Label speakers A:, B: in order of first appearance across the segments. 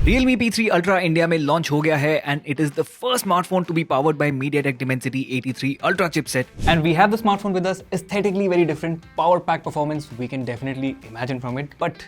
A: realme P3 Ultra India में launch हो गया है and it is the first smartphone to be powered by MediaTek Dimensity 83 Ultra chipset.
B: And we have the smartphone with us, aesthetically very different, power pack performance we can definitely imagine from it. But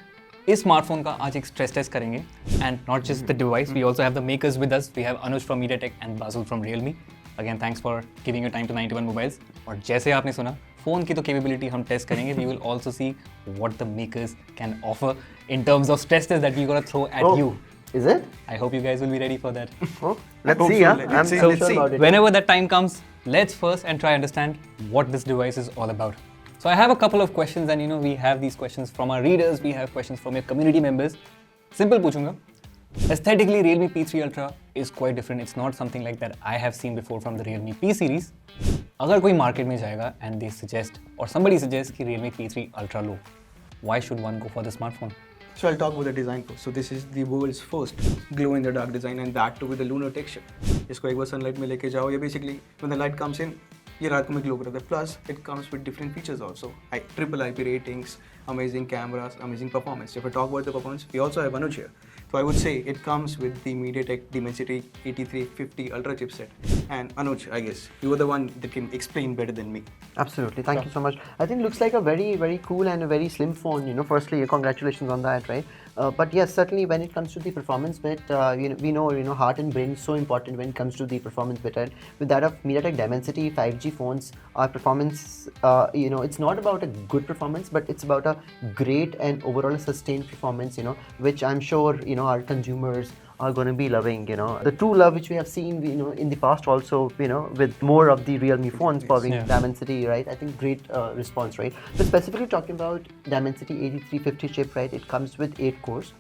B: इस smartphone का आज एक stress test करेंगे. And not just the device, we also have the makers with us. We have Anuj from MediaTek and Bazul from realme. Again, thanks for giving your time to 91 mobiles. और जैसे आपने सुना, phone की तो capability हम test करेंगे. We will also see what the makers can offer in terms of stress test that we're gonna throw at you.
C: Is it?
B: I hope you guys will be ready for that.
C: Oh, let's see. Yeah, I'm sure about it.
B: Whenever that time comes, let's first and try understand what this device is all about. So I have a couple of questions, and we have these questions from our readers. We have questions from your community members. Simple पूछूंगा. Aesthetically, Realme P3 Ultra is quite different. It's not something like that I have seen before from the Realme P series. अगर कोई market में जाएगा and they suggest or somebody suggests कि Realme P3 Ultra low, why should one go for the smartphone?
D: So I'll talk about the design first. So this is the world's first glow-in-the-dark design, and that too with a lunar texture. इसको एक बार sunlight में लेके जाओ, ये basically when the light comes in, ये रात को में glow करता है. Plus it comes with different features also. Triple IP ratings, amazing cameras, amazing performance. If I talk about the performance, we also have Anuj here. So I would say it comes with the MediaTek Dimensity 8350 Ultra chipset. And Anuj, I guess you are the one that can explain better than me.
C: Absolutely. Thank you so much. I think it looks like a very, very cool and a very slim phone. Firstly, congratulations on that, right? But yes, certainly when it comes to the performance bit, we know, heart and brain is so important when it comes to the performance bit. Right? With that of MediaTek Dimensity 5G phones, our performance, it's not about a good performance, but it's about a great and overall sustained performance, which I'm sure, our consumers are going to be loving, The true love which we have seen, in the past also, with more of the Realme phones powering Dimensity, right? I think great response, right? So specifically talking about Dimensity 8350 chip, right? It comes with 8 cores.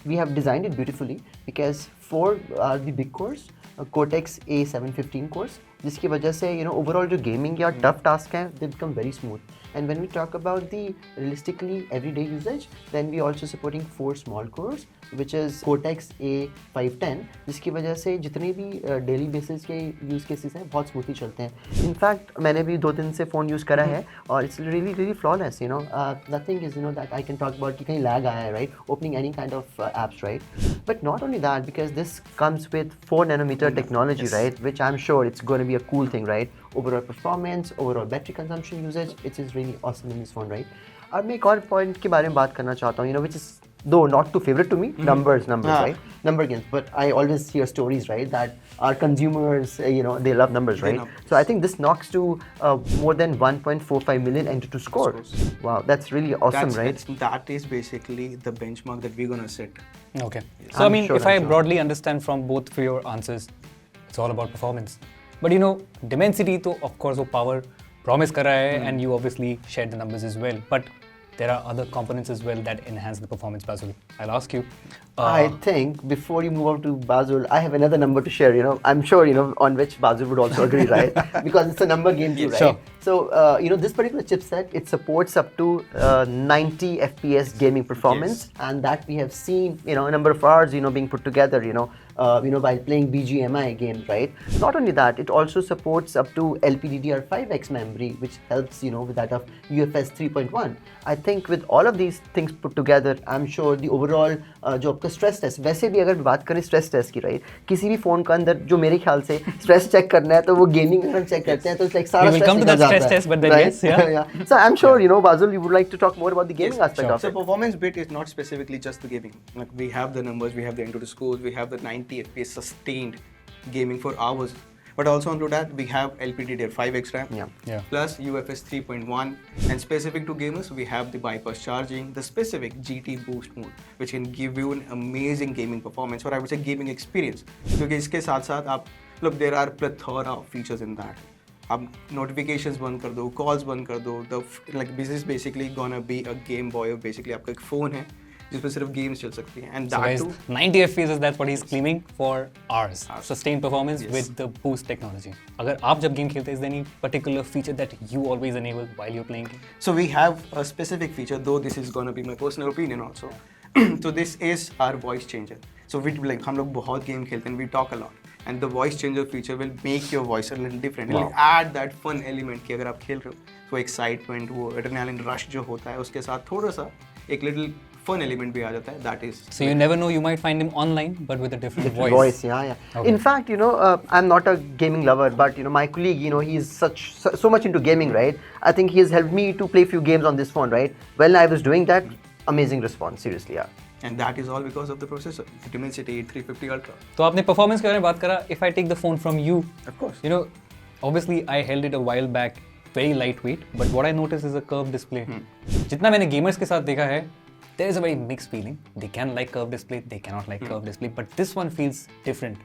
C: We have designed it beautifully because 4 are the big cores, Cortex A715 cores, जिसकी वजह से overall जो gaming या tough task हैं, they become very smooth. And when we talk about the realistically everyday usage, then we also supporting 4 small cores, which is Cortex A510, जिसकी वजह से जितने भी daily basis के use cases हैं बहुत smoothly चलते हैं. In fact, मैंने भी 2 दिन से phone use करा है और it's really really flawless. Nothing is that I can talk about कि कहीं lag आया है, right? Opening any kind of apps, right? But not only that, because this comes with 4 nanometer technology, right? Which I'm sure it's going to be a cool thing, right? Overall performance, overall battery consumption usage, it is really awesome in this phone, right? अब मैं एक और point के बारे में बात करना चाहता हूँ, which is though not too favorite to me, numbers, right? Number games, but I always hear stories, right, that our consumers, they love numbers, right? So I think this knocks to more than 1.45 million Antutu scores. Wow, that's really awesome, right?
D: That is basically the benchmark that we're gonna set.
B: Okay. So if I broadly understand from both of your answers, it's all about performance. But Dimensity to of course वो power promise कर रहा है, and you obviously shared the numbers as well. But there are other components as well that enhance the performance, Bazul. I'll ask you.
C: I think before you move on to Bazul, I have another number to share. I'm sure on which Bazul would also agree, right? Because it's a number game too, right?
B: Sure.
C: So this particular chipset, it supports up to 90 FPS gaming performance, and that we have seen a number of hours being put together by playing BGMI games, right? Not only that, it also supports up to LPDDR5X memory, which helps with that of UFS 3.1. I think with all of these things put together, I'm sure the overall जो आपका stress test, वैसे भी अगर बात करें stress test की, right, किसी भी फोन का अंदर जो मेरे ख्याल से स्ट्रेस चेक करना है तो वो गेमिंग में चेक करते हैं, तो लाइक सारा स्ट्रेस निकल जाता है.
B: Test, but then yes, yeah.
C: So I'm sure Bazul, you would like to talk more about the gaming aspect of it.
D: So performance bit is not specifically just the gaming. Like we have the numbers, we have the Antutu scores, we have the 90 FPS sustained gaming for hours. But also onto that, we have LPDDR5X RAM, plus UFS 3.1, and specific to gamers, we have the bypass charging, the specific GT boost mode, which can give you an amazing gaming performance, or I would say gaming experience. क्योंकि इसके साथ-साथ आप look, there are plethora of features in that. आप notifications बंद कर दो, calls बंद कर दो, this is basically gonna be a Game Boy, basically आपका एक phone है जिसमें सिर्फ गेम्स चल सकती हैं, and that too
B: 90 FPS, that's what he's claiming for hours. Sustained performance with the boost technology. अगर आप जब गेम खेलते हैं, is there any particular feature that you always enable while you're playing?
D: So we have a specific feature, though this is gonna be my personal opinion also. So this is our voice changer. So we like हम लोग बहुत game खेलते हैं, we talk a lot, and the voice changer feature will make your voice a little different. It will add that fun element कि अगर आप खेल रहे हो, तो excitement, वो adrenaline rush जो होता है, उसके साथ थोड़ा सा एक little fun element भी आ जाता है, that is.
B: So you never know, you might find him online, but with a different voice.
C: Voice, yeah.
B: Okay.
C: In fact, I'm not a gaming lover, but my colleague, he's so much into gaming, right? I think he has helped me to play few games on this phone, right? When I was doing that, amazing response, seriously, yeah.
D: And that is all because of the processor, the Dimensity 8350 Ultra.
B: तो आपने performance के बारे में बात करा. If I take the phone from you,
D: Of course.
B: Obviously I held it a while back, very lightweight, but what I noticed is a curved display. जितना मैंने gamers के साथ देखा है, there is a very mixed feeling. They can like curved display, they cannot like curved display, but this one feels different.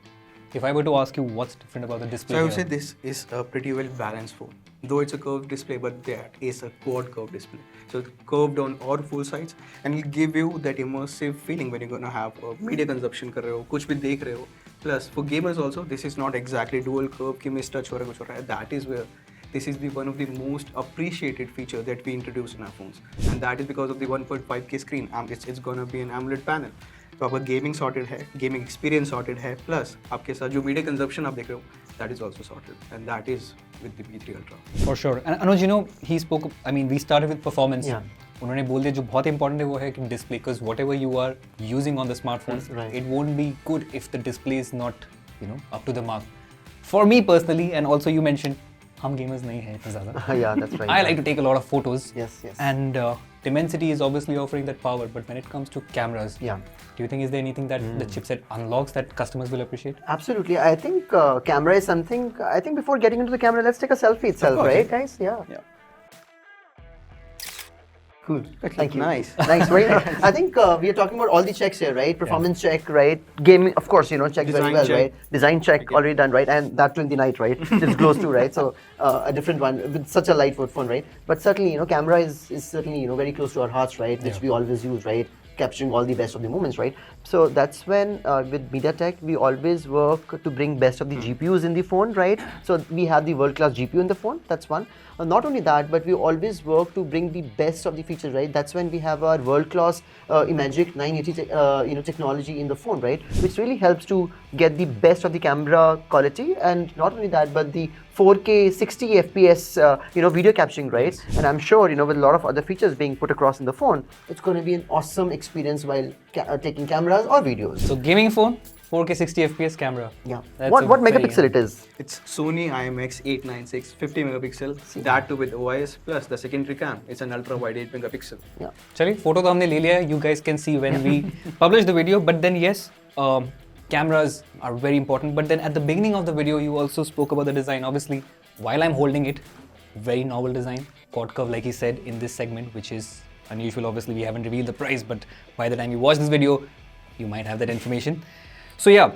B: If I were to ask you what's different about the display,
D: So I would say
B: here?
D: this is a pretty well balanced phone. Though it's a curved display, but that is a quad curved display. So it's curved on all four sides, and it'll give you that immersive feeling when you're gonna have a media consumption कर रहे हो, कुछ भी देख रहे हो. Plus for gamers also, this is not exactly dual curve कि miss touch हो रहा है कुछ हो रहा है. That is where this is the one of the most appreciated feature that we introduce in our phones, and that is because of the 1.5K screen. It's gonna be an AMOLED panel. तो आपका gaming sorted है, gaming experience sorted है, plus आपके साथ जो media consumption आप देख रहे हो, that is also sorted, and that is with the P3 Ultra.
B: For sure. And Anuj, he spoke. I mean, we started with performance.
C: Yeah.
B: उन्होंने बोल दिया जो बहुत important है वो है कि display, because whatever you are using on the smartphone,
C: Right.
B: it won't be good if the display is not, up to the mark. For me personally, and also you mentioned, हम gamers नहीं हैं इतना ज़्यादा.
C: Yeah, that's right.
B: I like to take a lot of photos.
C: Yes.
B: And Dimensity is obviously offering that power, but when it comes to cameras,
C: Yeah.
B: do you think is there anything that the chipset unlocks that customers will appreciate?
C: Absolutely. I think camera is something. I think before getting into the camera, let's take a selfie itself,
D: course.
C: right, guys? Yeah. Cool. Thank you.
D: Nice.
C: Nice. Very nice. I think we are talking about all the checks here, right? Performance check, right? Gaming, of course, checked very
D: Design
C: well,
D: check.
C: right? Design check already done, right? And that too in the night, right? It's close to, right? So a different one with such a lightweight phone, right? But certainly, camera is certainly very close to our hearts, right? Which we always use, right? Capturing all the best of the moments, right? So that's when with MediaTek we always work to bring best of the GPUs in the phone, right? So we have the world-class GPU in the phone. That's one. Not only that, but we always work to bring the best of the features, right? That's when we have our world-class Imagic 980 technology in the phone, right? Which really helps to get the best of the camera quality, and not only that, but the 4K 60 FPS video capturing, right? And I'm sure with a lot of other features being put across in the phone, it's going to be an awesome experience while taking cameras or videos.
B: So gaming phone, 4K 60 FPS camera.
C: Yeah.
B: That's
C: What
B: a
C: megapixel
B: very-
C: it is?
D: It's Sony IMX 896 50 megapixel, that too with OIS, plus the secondary cam, it's an ultra wide 8 megapixel.
C: Yeah.
B: चलिए photo तो हमने ले लिया है. You guys can see when we publish the video. But then yes, cameras are very important. But then at the beginning of the video, you also spoke about the design. Obviously, while I'm holding it, very novel design, quad curve, like he said in this segment, which is unusual. Obviously, we haven't revealed the price, but by the time you watch this video, you might have that information. So yeah,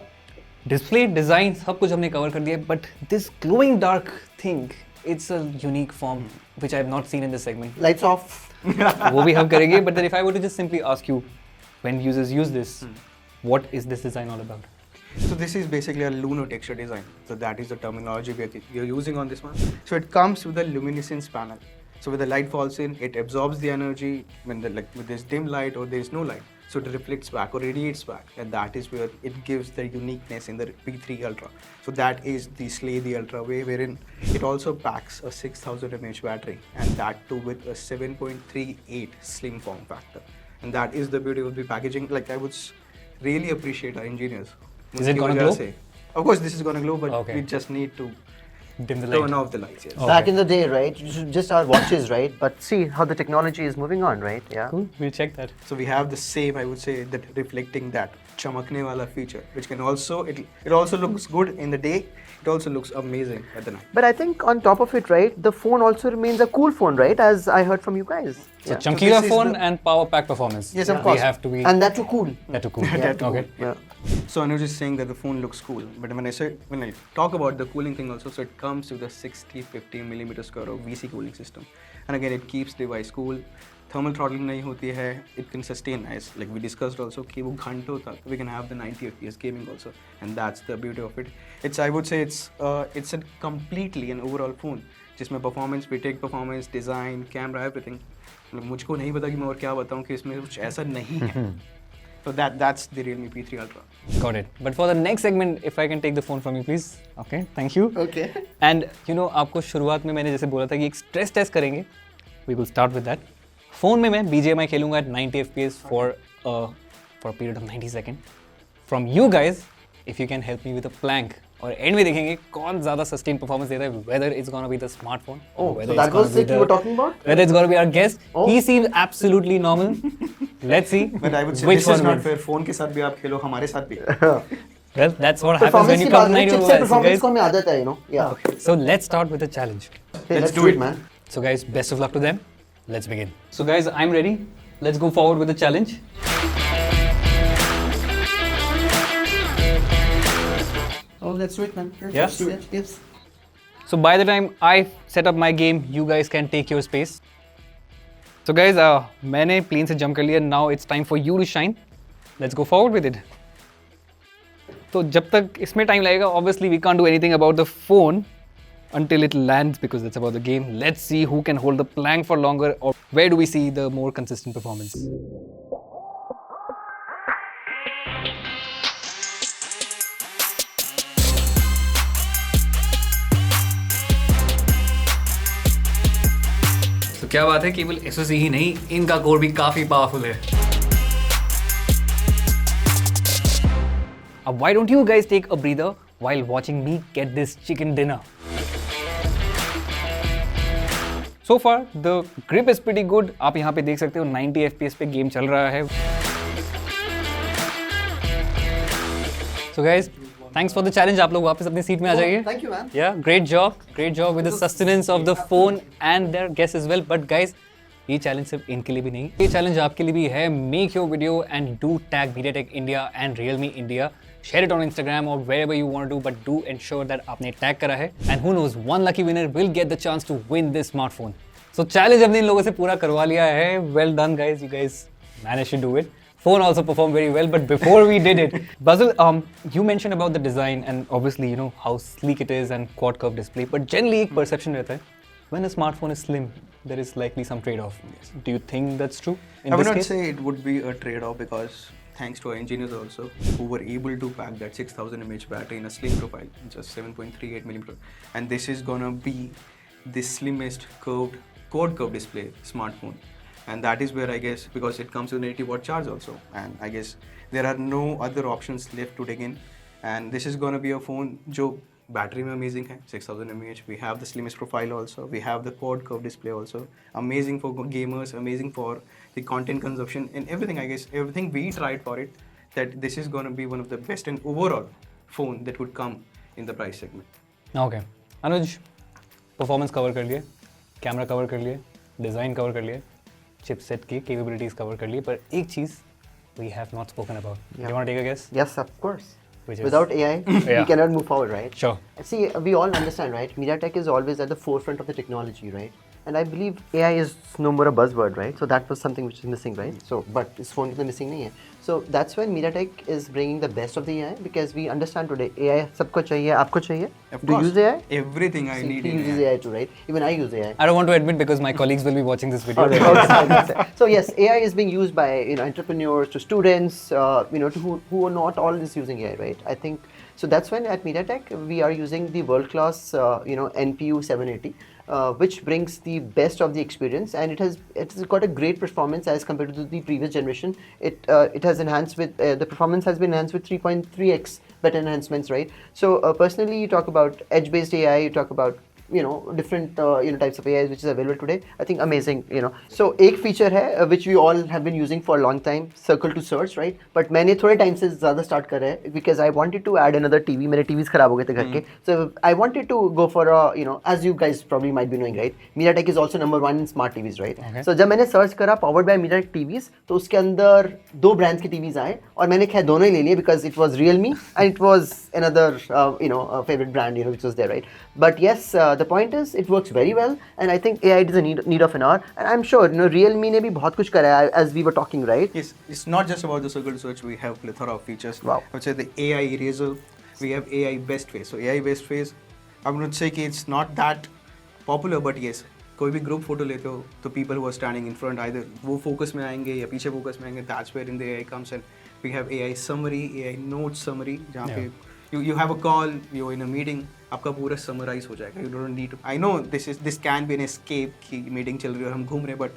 B: display design, सब कुछ हमने cover कर दिया. But this glowing dark thing, it's a unique form which I have not seen in this segment.
C: Lights off.
B: वो भी हम करेंगे. But then if I were to just simply ask you, when users use this, what is this design all about?
D: So this is basically a lunar texture design. So that is the terminology we are using on this one. So it comes with a luminescence panel. So when the light falls in, it absorbs the energy when with this dim light or there is no light. So it reflects back or radiates back, and that is where it gives the uniqueness in the P3 Ultra. So that is the Slay the Ultra way, wherein it also packs a 6000 mAh battery, and that too with a 7.38 slim form factor. And that is the beauty of the packaging. Like I would really appreciate our engineers.
B: Is it gonna glow?
D: Of course, this is gonna glow, but
B: Okay.
D: we just need to
B: Dim the light.
D: turn off the lights. Yes.
B: Okay.
C: Back in the day, right? Just our watches, right? But see how the technology is moving on, right? Yeah.
B: Cool. We'll check that.
D: So we have the same, I would say, that reflecting that chamakne wala feature, which can also it also looks good in the day. It also looks amazing at the night.
C: But I think on top of it, right, the phone also remains a cool phone, right? As I heard from you guys.
B: So
C: Yeah.
B: chunkier
D: this is
B: phone
D: the-
B: and power pack performance.
D: Yes, of course.
B: We have to be
C: And that too cool.
B: that too cool.
D: That too
B: Okay.
C: Yeah.
D: So Anuj is saying that the phone looks cool, but when I talk about the cooling thing also, so it comes with a 60-50 millimeter square of VC cooling system, and again it keeps device cool. Thermal throttling नहीं होती है. It can sustain, as like we discussed also, कि वो घंटों तक we can have the 90 FPS gaming also, and that's the beauty of it. I would say it's a completely an overall phone जिसमें performance, take performance, design, camera, everything. मुझको नहीं पता कि मैं और क्या बताऊँ कि इसमें कुछ ऐसा नहीं है. So that's the Realme P3 Ultra.
B: Got it. But for the next segment, if I can take the phone from you, please. Okay. Thank you.
C: Okay.
B: And आपको शुरुआत में मैंने जैसे बोला था कि एक स्ट्रेस टेस्ट करेंगे. We will start with that. Phone में मैं BGMI खेलूंगा at 90 FPS for for a period of 90 seconds. From you guys, if you can help me with a plank. और एंड में देखेंगे कौन ज्यादा सस्टेन परफॉर्मेंस देता है, whether it's gonna be the smartphone or whether
C: so that was it you were talking about?
B: Whether it's gonna be our guest. He seems absolutely normal. Let's see
D: But I would say
B: which
D: this
B: one
D: is not
B: wins.
D: fair. Phone के साथ भी आप खेलो, हमारे साथ भी.
B: Well, that's what happens when you come to
C: chipset
B: guys.
C: performance को हमें आदत है, you know. Yeah.
B: Okay. So let's start with the challenge.
C: Hey, let's do it, man.
B: So guys, best of luck to them. Let's begin. So guys, I'm ready. Let's go forward with the challenge.
C: Oh, let's do it, man.
B: Yes.
C: Do it. Yes.
B: So by the time I set up my game, you guys can take your space. So guys, मैंने plane से jump कर लिया. Now it's time for you to shine. Let's go forward with it. तो जब तक इसमें time लगेगा, obviously we can't do anything about the phone until it lands because it's about the game. Let's see who can hold the plank for longer or where do we see the more consistent performance.
A: क्या बात है, केवल SoC ही नहीं, इनका core भी काफी powerful है.
B: Why don't you guys take a breather while watching me get this chicken dinner? So far, the grip is pretty good. आप यहाँ पे देख सकते हो 90 FPS पे गेम चल रहा है. So guys, thanks for the challenge. आप लोग वापस अपनी सीट में आ जाइए.
C: Thank you, man.
B: Yeah, great job with the sustenance of the phone and their guests as well. But guys, ये challenge सिर्फ इनके लिए भी नहीं, ये challenge आपके लिए भी है. Make your video and do tag MediaTek India and Realme India. Share it on Instagram or wherever you want to do, but do ensure that आपने tag करा है. And who knows, one lucky winner will get the chance to win this smartphone. So challenge हमने इन लोगों से पूरा करवा लिया है. Well done guys, you guys managed to do it. Phone also performed very well, but before we did it, Bazul, you mentioned about the design and obviously you know how sleek it is and quad curve display. But generally एक perception रहता है, when a smartphone is slim, there is likely some trade-off. Do you think that's true in
D: I would
B: this
D: not
B: case?
D: say it would be a trade-off because thanks to our engineers also who were able to pack that 6000 mAh battery in a slim profile, just 7.38 millimeter, and this is gonna be the slimmest quad curve display smartphone. And that is where I guess, because it comes with an 80 watt charge also, and I guess there are no other options left to take in, and this is going to be a phone जो battery में amazing है, 6000 mAh. We have the slimmest profile also, we have the quad curve display also, amazing for gamers, amazing for the content consumption and everything. I guess everything we tried for it, that this is going to be one of the best and overall phone that would come in the price segment.
B: Okay, Anuj, performance cover कर लिए, camera cover कर लिए, design cover कर लिए, chipset की capabilities cover कर लिए, पर एक चीज we have not spoken about.
C: Yeah.
B: Do you want to take a guess?
C: Yes, of course.
B: Which is?
C: Without AI, we
B: Yeah.
C: cannot move forward, right?
B: Sure.
C: See, we all understand, right? MediaTek is always at the forefront of the technology, right? And I believe AI is no more a buzzword, right? So that was something which is missing, right? So, but this phone is missing nahi hai. So that's when MediaTek is bringing the best of the AI because we understand today AI सबको चाहिए, आपको चाहिए.
D: Of
C: Do you
D: course,
C: use AI?
D: everything I
C: See,
D: need
C: he
D: in
C: uses AI too, right? Even I use AI.
B: I don't want to admit because my colleagues will be watching this video.
C: Okay. So yes, AI is being used by entrepreneurs, to students, who are not all is using AI, right? I think so. That's when at MediaTek we are using the world-class, NPU 780. Which brings the best of the experience, and it has got a great performance as compared to the previous generation. It has enhanced with the performance has been enhanced with 3.3x better enhancements, right? So personally, you talk about edge-based AI, you talk about different types of AIs which is available today. I think amazing, So एक feature है which we all have been using for a long time, circle to search, right? But मैंने थोड़े time से ज़्यादा start करा है because I wanted to add another TV. मेरे TVs खराब हो गए थे घर के, so I wanted to go for a as you guys probably might be knowing, right? MediaTek is also number 1 in smart TVs, right?
B: Okay.
C: So जब मैंने search करा powered by MediaTek TVs, तो उसके अंदर 2 brands के TVs आए और मैंने खैर दोनों ही ले लिए because it was realme and it was another favorite brand which was there, right? But yes, the point is it works very well, and I think AI is a need of an hour, and I'm sure realme ने भी बहुत कुछ करा है as we were talking, right?
D: Yes, it's not just about the circle search. We have plethora of features.
C: Wow.
D: I would say the AI eraser. We have AI best face. So AI best face, I would not say कि it's not that popular, but yes, कोई भी group photo लेते हो तो people who are standing in front either वो focus में आएंगे या पीछे focus में आएंगे. That's where in the AI comes, and we have AI summary, AI note summary जहाँ पे you have a call, you're in a meeting, आपका पूरा summarize हो जाएगा. You don't need to. I know this can be an escape कि meeting चल रही है और हम घूम रहे हैं, but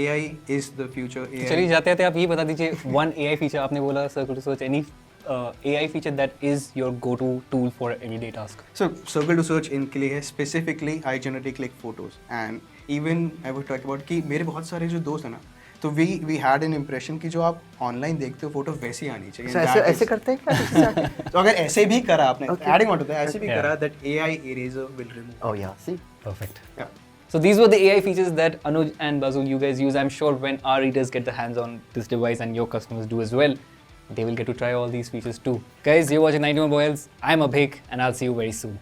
D: AI is the future. AI.
B: चलिए जाते जाते आप ये बता दीजिए one AI feature आपने बोला circle to search, any AI feature that is your go-to tool for everyday task.
D: So circle to search इनके लिए है specifically I generally click photos and even I would talk about कि मेरे बहुत सारे जो दोस्त हैं ना तो we had an impression कि जो आप ऑनलाइन देखते हो फोटो वैसी आनी चाहिए.
C: So ऐसे करते हैं क्या?
D: तो अगर ऐसे भी करा आपने adding on to that ऐसे भी
B: Yeah.
D: करा that AI eraser will remove.
C: Oh yeah, see.
B: Perfect.
D: Yeah.
B: So these were the AI features that Anuj and Bazul you guys use. I'm sure when our readers get their hands on this device and your customers do as well, they will get to try all these features too. Guys, you're watching 91 Boils. I'm Abhik and I'll see you very soon.